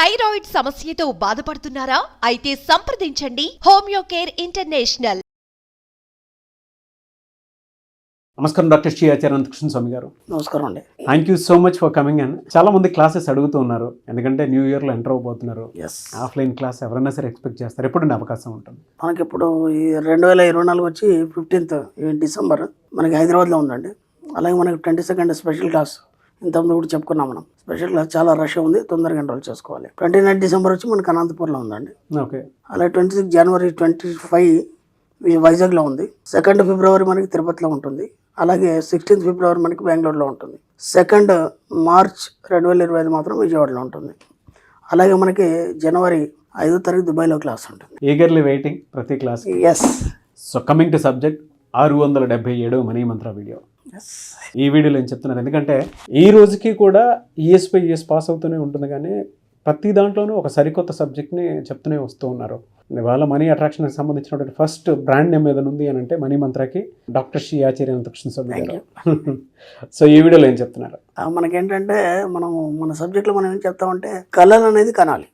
Thyroid సమస్యతో బాధపడుతున్నారా? అయితే సంప్రదించండి హోమియో కేర్ ఇంటర్నేషనల్. నమస్కారం డాక్టర్ శ్రీ ఆచార్య అనంతకృష్ణ స్వామి గారు. నమస్కారం అండి. Thank you so much for coming and చాలా మంది క్లాసెస్ అడుగుతూ ఉన్నారు, ఎందుకంటే న్యూ ఇయర్లో ఎంటర్ అవబోతున్నారు. ఆఫ్లైన్ క్లాస్ ఎవరైనా సరే ఎక్స్పెక్ట్ చేస్తారు, ఎప్పుడు అవకాశం ఉంటుంది మనకి ఇప్పుడు ఈ 2024 వచ్చి 15th డిసెంబర్ మనకి హైదరాబాద్లో ఉందండి. అలాగే మనకి 22nd స్పెషల్ క్లాస్ ఇంతకుముందు కూడా చెప్పుకున్నాం మనం. స్పెషల్ క్లాస్ చాలా రష్ ఉంది, తొందరగా ఎన్రోల్ చేసుకోవాలి. 29 డిసెంబర్ వచ్చి మనకి అనంతపూర్లో ఉందండి. ఓకే. అలాగే 26 జనవరి 25 వైజాగ్లో ఉంది. 2nd ఫిబ్రవరి మనకి తిరుపతిలో ఉంటుంది. అలాగే 16th ఫిబ్రవరి మనకి బెంగళూరులో ఉంటుంది. 2nd మార్చ్ 2025 మాత్రం విజయవాడలో ఉంటుంది. అలాగే మనకి జనవరి 5వ తారీఖు దుబాయ్లో క్లాస్ ఉంటుంది. ఈగర్లీ వెయిటింగ్ ప్రతి class. Yes. So coming to subject 677 money Mantra video. ఈ వీడియోలో ఏం చెప్తున్నారు, ఎందుకంటే ఈ రోజుకి కూడా ఈఎస్ పై ఈఎస్ పాస్ అవుతూనే ఉంటుంది, కానీ ప్రతి దాంట్లోనూ ఒక సరికొత్త సబ్జెక్ట్ని చెప్తూనే వస్తూ ఉన్నారు. ఇవాళ మనీ అట్రాక్షన్కి సంబంధించినటువంటి ఫస్ట్ బ్రాండ్ నేమ్ ఏదైనా ఉంది అని అంటే మనీ మంత్రకి డాక్టర్ శ్రీ ఆచార్య అనంతకృష్ణ స్వామి గారు. సో ఈ వీడియోలో ఏం చెప్తున్నారు? మనకేంటంటే మన సబ్జెక్ట్లో మనం ఏం చెప్తామంటే కళలు అనేది కనాలి.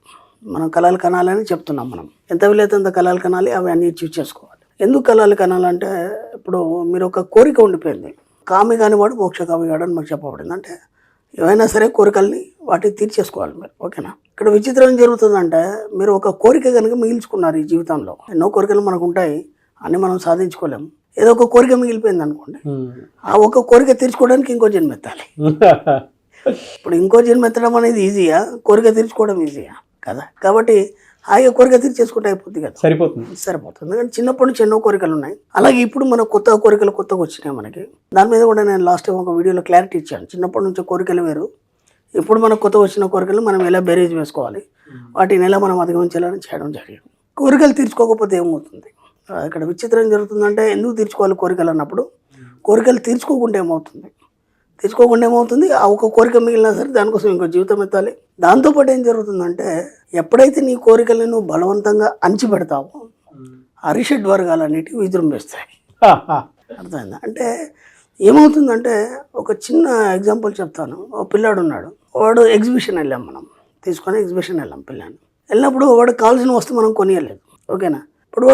మనం కళలు కనాలని చెప్తున్నాం. మనం ఎంత వీలైతే అంత కళలు కనాలి, అవి అన్ని చూస్ చేసుకోవాలి. ఎందుకు కళలు కనాలంటే ఇప్పుడు మీరు ఒక కోరిక ఉండిపోయింది. కామి కానివాడు మోక్ష కామిగాడు అని మాకు చెప్పబడింది. అంటే ఏవైనా సరే కోరికల్ని వాటిని తీర్చేసుకోవాలి మీరు. ఓకేనా? ఇక్కడ విచిత్రం ఏం జరుగుతుందంటే మీరు ఒక కోరిక కనుక మిగిల్చుకున్నారు ఈ జీవితంలో. ఎన్నో కోరికలు మనకు ఉంటాయి, అన్ని మనం సాధించుకోలేము. ఏదో ఒక కోరిక మిగిలిపోయింది అనుకోండి, ఆ ఒక కోరిక తీర్చుకోవడానికి ఇంకో జన్మ ఎత్తాలి. ఇప్పుడు ఇంకో జన్మ ఎత్తడం అనేది ఈజీయా, కోరిక తీర్చుకోవడం ఈజీయా కదా? కాబట్టి హాయిగా కోరిక తీర్చేసుకుంటే అయిపోతుంది కదా, సరిపోతుంది. ఎందుకంటే చిన్నప్పటి నుంచి ఎన్నో కోరికలు ఉన్నాయి. అలాగే ఇప్పుడు మన కొత్త కోరికలు కొత్తగా వచ్చినాయి మనకి. దాని మీద కూడా నేను లాస్ట్ టైం ఒక వీడియోలో క్లారిటీ ఇచ్చాను. చిన్నప్పటి నుంచి కోరికలు వేరు, ఇప్పుడు మనకు కొత్త వచ్చిన కోరికలు మనం ఎలా బేరేజ్ వేసుకోవాలి, వాటిని ఎలా మనం అధిగమించాలని చేయడం జరిగింది. కోరికలు తీర్చుకోకపోతే ఏమవుతుంది? ఇక్కడ విచిత్రం జరుగుతుందంటే ఎందుకు తీర్చుకోవాలి కోరికలు అన్నప్పుడు, కోరికలు తీర్చుకోకుండా ఏమవుతుంది, ఆ ఒక కోరిక మిగిలినా సరే దానికోసం ఇంకో జీవితం ఎత్తాలి. దాంతోపాటు ఏం జరుగుతుందంటే ఎప్పుడైతే నీ కోరికల్ని నువ్వు బలవంతంగా అణిచిపెడతావో అరిషడ్ వర్గాలన్నిటికీ విజృంభిస్తాయి. అర్థమైందా? అంటే ఏమవుతుందంటే ఒక చిన్న ఎగ్జాంపుల్ చెప్తాను. ఒక పిల్లాడు ఉన్నాడు, వాడు ఎగ్జిబిషన్ వెళ్ళాం, మనం తీసుకొని ఎగ్జిబిషన్ వెళ్ళాం. పిల్లాన్ని వెళ్ళినప్పుడు వాడికి కావాల్సిన వస్తువు మనం కొనియలేదు. ఓకేనా? ఇప్పుడు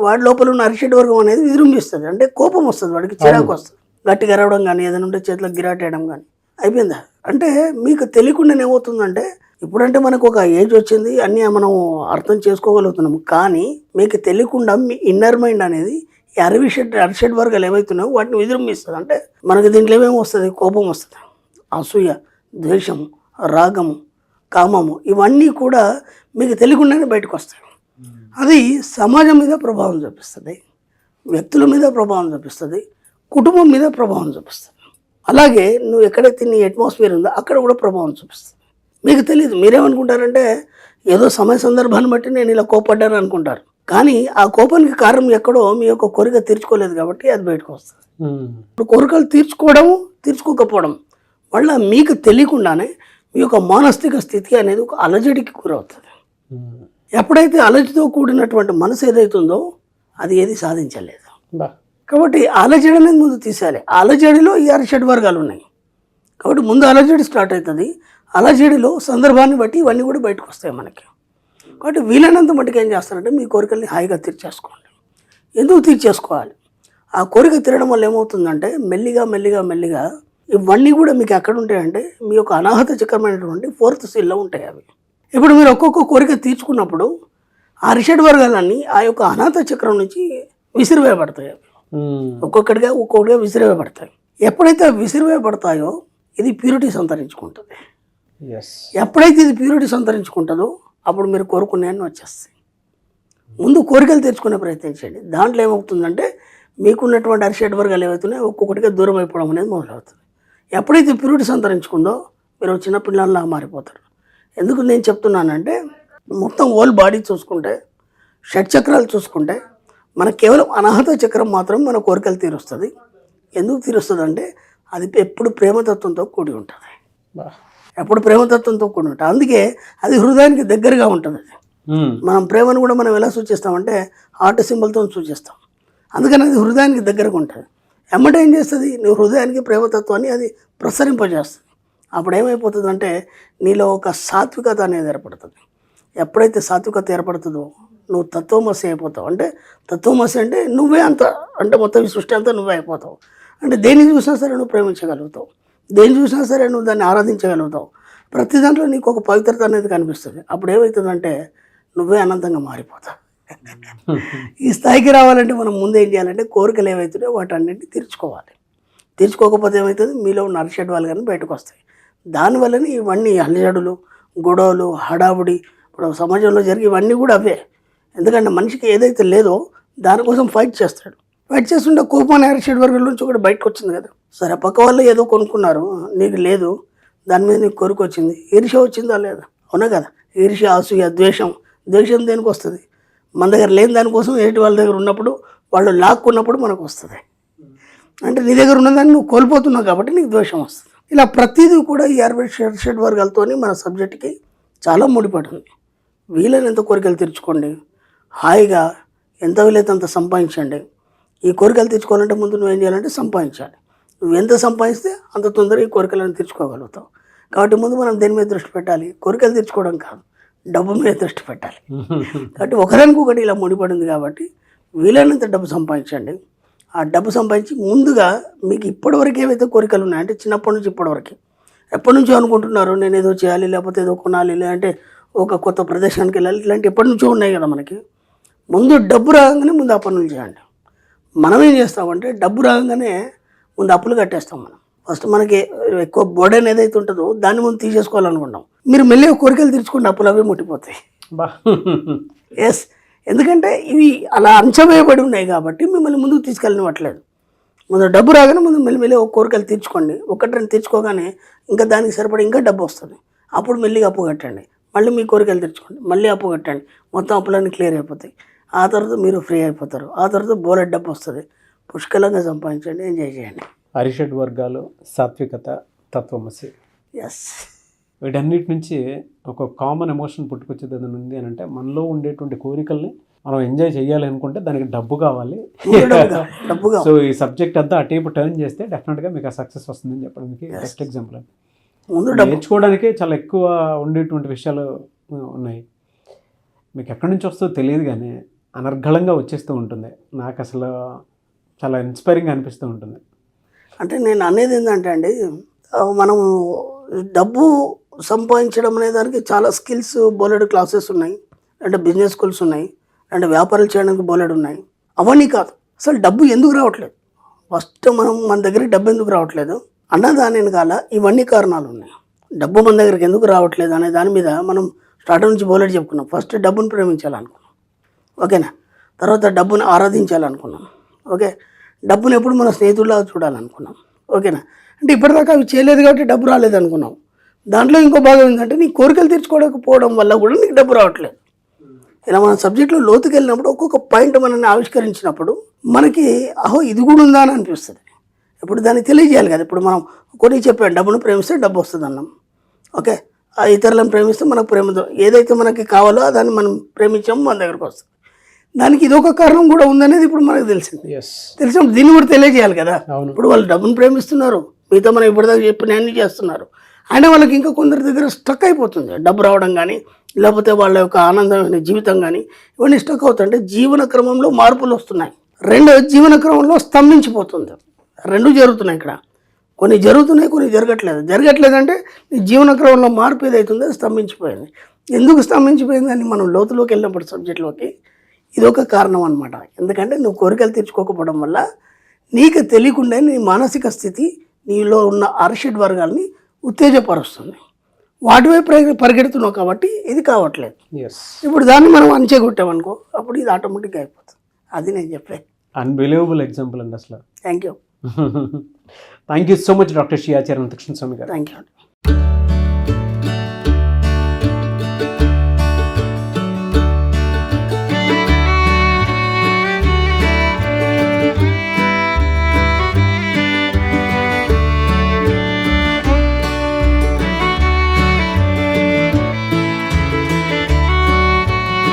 వాడి లోపల ఉన్న అరిషడ్ వర్గం అనేది విజృంభిస్తుంది. అంటే కోపం వస్తుంది, వాడికి చిరాకు వస్తుంది, గట్టిగా అరవడం కానీ, ఏదైనా ఉంటే చేతిలో గిరాటేయడం కానీ అయిపోయిందా. అంటే మీకు తెలియకుండా ఏమవుతుందంటే ఇప్పుడంటే మనకు ఒక ఏజ్ వచ్చింది, అన్నీ మనం అర్థం చేసుకోగలుగుతున్నాము. కానీ మీకు తెలియకుండా మీ ఇన్నర్ మైండ్ అనేది ఈ అరిషడ్ వర్గాలు ఏవైతున్నాయో వాటిని విజృంభిస్తుంది. అంటే మనకి దీంట్లో ఏమేమి వస్తుంది? కోపం వస్తుంది, అసూయ, ద్వేషము, రాగము, కామము, ఇవన్నీ కూడా మీకు తెలియకుండానే బయటకు వస్తాయి. అది సమాజం మీద ప్రభావం చూపిస్తుంది, వ్యక్తుల మీద ప్రభావం చూపిస్తుంది, కుటుంబం మీద ప్రభావం చూపిస్తుంది. అలాగే నువ్వు ఎక్కడైతే నీ అట్మాస్ఫియర్ ఉందో అక్కడ కూడా ప్రభావం చూపిస్తుంది. మీకు తెలియదు, మీరేమనుకుంటారంటే ఏదో సమయ సందర్భాన్ని బట్టి నేను ఇలా కోపడ్డాను అనుకుంటారు. కానీ ఆ కోపానికి కారణం ఎక్కడో మీ యొక్క కోరిక తీర్చుకోలేదు కాబట్టి అది బయటకు వస్తుంది. ఇప్పుడు కోరికలు తీర్చుకోకపోవడం వల్ల మీకు తెలియకుండానే మీ యొక్క మానసిక స్థితి అనేది ఒక అలజడికి గురవుతుంది. ఎప్పుడైతే అలజడితో కూడినటువంటి మనసు ఏదైతుందో అది ఏది సాధించలేదు. కాబట్టి అలజడి అనేది ముందు తీసేయాలి. అలజడిలో ఈ అరిషడ్ వర్గాలు ఉన్నాయి కాబట్టి ముందు అలజడి స్టార్ట్ అవుతుంది. అలజడిలో సందర్భాన్ని బట్టి ఇవన్నీ కూడా బయటకు వస్తాయి మనకి. కాబట్టి వీలైనంత మటుకు ఏం చేస్తారంటే మీ కోరికల్ని హాయిగా తీర్చేసుకోండి. ఎందుకు తీర్చేసుకోవాలి? ఆ కోరిక తీరడం వల్ల ఏమవుతుందంటే మెల్లిగా ఇవన్నీ కూడా మీకు ఎక్కడ ఉంటాయంటే మీ యొక్క అనాహత చక్రమైనటువంటి 4th సీల్లో ఉంటాయి అవి. ఇప్పుడు మీరు ఒక్కొక్క కోరిక తీర్చుకున్నప్పుడు ఆ అరిషడ్ వర్గాలన్నీ ఆ యొక్క అనాహత చక్రం నుంచి విసిరివేయబడతాయి. అవి ఒక్కొక్కటిగా విసిరివేయబడతాయి. ఎప్పుడైతే విసిరివేయబడతాయో ఇది ప్యూరిటీ సంతరించుకుంటుంది. ఎప్పుడైతే ఇది ప్యూరిటీ సంతరించుకుంటుందో అప్పుడు మీరు కోరుకునేవన్నీ వచ్చేస్తాయి. ముందు కోరికలు తెచ్చుకునే ప్రయత్నం చేయండి. దాంట్లో ఏమవుతుందంటే మీకున్నటువంటి అరిషడ్ వర్గాలు ఏవైతున్నాయో ఒక్కొక్కటిగా దూరం అయిపోవడం అనేది మొదలవుతుంది. ఎప్పుడైతే ప్యూరిటీ సంతరించుకుందో మీరు చిన్న పిల్లల్లా మారిపోతారు. ఎందుకు నేను చెప్తున్నానంటే మొత్తం హోల్ బాడీ చూసుకుంటే, షట్చక్రాలు చూసుకుంటే మనకు కేవలం అనాహత చక్రం మాత్రం మన కోరికలు తీరుస్తుంది. ఎందుకు తీరుస్తుంది అంటే అది ఎప్పుడు ప్రేమతత్వంతో కూడి ఉంటుంది. అందుకే అది హృదయానికి దగ్గరగా ఉంటుంది. మనం ప్రేమను కూడా మనం ఎలా సూచిస్తామంటే హార్ట్ సింబల్తో సూచిస్తాం. అందుకని అది హృదయానికి దగ్గరగా ఉంటుంది. ఎమ్మట ఏం చేస్తుంది? నువ్వు హృదయానికి ప్రేమతత్వాన్ని అది ప్రసరింపజేస్తుంది. అప్పుడు ఏమైపోతుందంటే నీలో ఒక సాత్వికత అనేది ఏర్పడుతుంది. ఎప్పుడైతే సాత్వికత ఏర్పడుతుందో నువ్వు తత్వమసి అయిపోతావు. అంటే తత్వమసి అంటే నువ్వే అంత, అంటే మొత్తం ఈ సృష్టి అంతా నువ్వే అయిపోతావు. అంటే దేన్ని చూసినా సరే నువ్వు ప్రేమించగలుగుతావు, దేన్ని చూసినా సరే నువ్వు దాన్ని ఆరాధించగలుగుతావు. ప్రతి దాంట్లో నీకు ఒక పవిత్రత అనేది కనిపిస్తుంది. అప్పుడు ఏమవుతుందంటే నువ్వే అనంతంగా మారిపోతావు. ఈ స్థాయికి రావాలంటే మనం ముందు ఏం చేయాలంటే కోరికలు ఏవైతున్నాయో వాటన్నింటినీ తీర్చుకోవాలి. తీర్చుకోకపోతే ఏమవుతుంది, మీలో ఉన్న అరిషడ్ వాళ్ళు కానీ బయటకు వస్తాయి. దానివల్లనే ఇవన్నీ అలజడులు, గొడవలు, హడావుడి ఇప్పుడు సమాజంలో జరిగి ఇవన్నీ కూడా అవే. ఎందుకంటే మనిషికి ఏదైతే లేదో దానికోసం ఫైట్ చేస్తాడు. ఫైట్ చేస్తుంటే కోపం అనే అరిషడ్ వర్గం నుంచి కూడా బయటకు వచ్చింది కదా. సరే పక్క వాళ్ళు ఏదో కొనుక్కున్నారు, నీకు లేదు, దాని మీద నీకు కోరిక వచ్చింది, ఈర్ష్య వచ్చిందా లేదా? అవునా కదా. ఈర్ష్య, అసూయ, ద్వేషం. ద్వేషం దేనికి వస్తుంది? మన దగ్గర లేని దానికోసం ఎదుటి వాళ్ళ దగ్గర ఉన్నప్పుడు, వాళ్ళు లాక్కున్నప్పుడు మనకు వస్తుంది. అంటే నీ దగ్గర ఉన్నదాన్ని నువ్వు కోల్పోతున్నావు కాబట్టి నీకు ద్వేషం వస్తుంది. ఇలా ప్రతిదీ కూడా ఈ అరిషడ్ వర్గాలతో మన సబ్జెక్ట్కి చాలా ముడిపడి ఉంది. వీలైనంత కోరికలు తీర్చుకోండి, హాయిగా ఎంత వీలైతే అంత సంపాదించండి. ఈ కోరికలు తీర్చుకోవాలంటే ముందు నువ్వేం చేయాలంటే సంపాదించాలి. నువ్వు ఎంత సంపాదిస్తే అంత తొందరగా ఈ కోరికలను తీర్చుకోగలుగుతావు. కాబట్టి ముందు మనం దేని మీద దృష్టి పెట్టాలి? కోరికలు తీర్చుకోవడం కాదు, డబ్బు మీద దృష్టి పెట్టాలి. కాబట్టి ఒకదానికొకటి ఇలా ముడిపడింది కాబట్టి వీలైనంత డబ్బు సంపాదించండి. ఆ డబ్బు సంపాదించి ముందుగా మీకు ఇప్పటివరకు ఏవైతే కోరికలు ఉన్నాయో, అంటే చిన్నప్పటి నుంచి ఇప్పటివరకు ఎప్పటి నుంచో అనుకుంటున్నారు నేను ఏదో చేయాలి, లేకపోతే ఏదో కొనాలి, లేదంటే ఒక కొత్త ప్రదేశానికి వెళ్ళాలి, ఇలాంటి ఎప్పటి నుంచో ఉన్నాయి కదా మనకి. ముందు డబ్బు రాగానే ముందు ఆ పనులు చేయండి. మనం ఏం చేస్తామంటే డబ్బు రాగానే ముందు అప్పులు కట్టేస్తాం. మనం ఫస్ట్ మనకి ఎక్కువ బోర్డెన్ ఏదైతే ఉంటుందో దాన్ని ముందు తీసేసుకోవాలనుకుంటాం. మీరు మెల్లిగా కోరికలు తీర్చుకుంటే అప్పులు అవే ముట్టిపోతాయి. ఎస్, ఎందుకంటే ఇవి అలా అంచవేయబడి ఉన్నాయి కాబట్టి మిమ్మల్ని ముందుకు తీసుకెళ్ళనివ్వట్లేదు. ముందు డబ్బు రాగానే ముందు మెల్లిమెల్లి ఒక కోరికలు తీర్చుకోండి. ఒకటి రెండు తీర్చుకోగానే ఇంకా దానికి సరిపడి ఇంకా డబ్బు వస్తుంది. అప్పుడు మెల్లిగా అప్పు కట్టండి, మళ్ళీ మీ కోరికలు తీర్చుకోండి, మళ్ళీ అప్పు కట్టండి, మొత్తం అప్పులన్నీ క్లియర్ అయిపోతాయి. ఆ తర్వాత మీరు ఫ్రీ అయిపోతారు. ఆ తర్వాత బోలెడ్ డబ్బు వస్తుంది. పుష్కలంగా సంపాదించండి, ఎంజాయ్ చేయండి. అరిషడ్ వర్గాలు, సాత్వికత, తత్వమసి, ఎస్, వీటన్నిటి నుంచి ఒక కామన్ ఎమోషన్ పుట్టుకొచ్చేది ఏదైనా ఉంది అని అంటే మనలో ఉండేటువంటి కోరికల్ని మనం ఎంజాయ్ చేయాలి అనుకుంటే దానికి డబ్బు కావాలి. డబ్బుగా సో ఈ సబ్జెక్ట్ అంతా అటేపు టర్న్ చేస్తే డెఫినెట్గా మీకు ఆ సక్సెస్ వస్తుందని చెప్పడానికి బెస్ట్ ఎగ్జాంపుల్ అండి. ముందు నేర్చుకోవడానికి చాలా ఎక్కువ ఉండేటువంటి విషయాలు ఉన్నాయి. మీకు ఎక్కడి నుంచి వస్తుందో తెలియదు కానీ అనర్గళంగా వచ్చేస్తూ ఉంటుంది. నాకు అసలు చాలా ఇన్స్పైరింగ్ అనిపిస్తూ ఉంటుంది. అంటే నేను అనేది ఏంటంటే అండి, మనము డబ్బు సంపాదించడం అనే దానికి చాలా స్కిల్స్, బోలెడు క్లాసెస్ ఉన్నాయి, అంటే బిజినెస్ స్కూల్స్ ఉన్నాయి, అంటే వ్యాపారాలు చేయడానికి బోలెడు ఉన్నాయి. అవన్నీ కాదు, అసలు డబ్బు ఎందుకు రావట్లేదు, ఫస్ట్ మన దగ్గరికి డబ్బు ఎందుకు రావట్లేదు అన్నదాని వెనకాల ఇవన్నీ కారణాలు ఉన్నాయి. డబ్బు మన దగ్గరికి ఎందుకు రావట్లేదు అనే దాని మీద మనం స్టార్టర్ నుంచి బోలెడు చెప్పుకున్నాం. ఫస్ట్ డబ్బును ప్రేమించాలనుకున్నాం, ఓకేనా. తర్వాత డబ్బును ఆరాధించాలనుకున్నాం, ఓకే. డబ్బును ఎప్పుడు మన స్నేహితుల్లాగా చూడాలనుకున్నాం, ఓకేనా. అంటే ఇప్పటిదాకా అవి చేయలేదు కాబట్టి డబ్బు రాలేదు అనుకున్నాం. దాంట్లో ఇంకో భాగం ఏంటంటే నీ కోరికలు తీర్చుకోవకపోవడం వల్ల కూడా నీకు డబ్బు రావట్లేదు. ఇలా మన సబ్జెక్టులో లోతుకి వెళ్ళినప్పుడు ఒక్కొక్క పాయింట్ మనల్ని ఆవిష్కరించినప్పుడు మనకి అహో ఇది కూడా ఉందా అని అనిపిస్తుంది. ఇప్పుడు దాన్ని తెలియజేయాలి కదా. ఇప్పుడు మనం కొన్ని చెప్పాం, డబ్బును ప్రేమిస్తే డబ్బు వస్తుంది అన్నాం, ఓకే. ఆ ఇతరులను ప్రేమిస్తే మనకు ప్రేమతో ఏదైతే మనకి కావాలో దాన్ని మనం ప్రేమించామో మన దగ్గరకు వస్తుంది. దానికి ఇదొక కారణం కూడా ఉందనేది ఇప్పుడు మనకు తెలిసింది. తెలిసినప్పుడు దీన్ని కూడా తెలియజేయాలి కదా. ఇప్పుడు వాళ్ళు డబ్బును ప్రేమిస్తున్నారు, మిగతా మనం ఇప్పటిదాకా చెప్పిన అన్ని చేస్తున్నారు, అయినా వాళ్ళకి ఇంకా కొందరి దగ్గర స్టక్ అయిపోతుంది. డబ్బు రావడం కానీ, లేకపోతే వాళ్ళ యొక్క ఆనందమైన జీవితం కానీ ఇవన్నీ స్టక్ అవుతుంటే జీవన క్రమంలో మార్పులు వస్తున్నాయి. రెండో జీవన క్రమంలో స్తంభించిపోతుంది. రెండు జరుగుతున్నాయి ఇక్కడ, కొన్ని జరుగుతున్నాయి, కొన్ని జరగట్లేదంటే నీ జీవన క్రమంలో మార్పు ఏదైతుందో స్తంభించిపోయింది. ఎందుకు స్తంభించిపోయింది అని మనం లోతులోకి వెళ్ళినప్పుడు సబ్జెక్టులోకి ఇదొక కారణం అనమాట. ఎందుకంటే నువ్వు కోరికలు తీర్చుకోకపోవడం వల్ల నీకు తెలియకుండా నీ మానసిక స్థితి నీలో ఉన్న అరిషడ్ వర్గాల్ని ఉత్తేజపరుస్తుంది. వాటివైపు పరిగెడుతున్నావు కాబట్టి ఇది కావట్లేదు. ఇప్పుడు దాన్ని మనం అంచెగొట్టామనుకో, అప్పుడు ఇది ఆటోమేటిక్గా అయిపోతుంది. అది నేను చెప్పే అన్బిలీవబుల్ ఎగ్జాంపుల్ అండి అసలు. Thank you thank you so much doctor Shri Acharya Anantakrishna Swamy గారు. Thank you.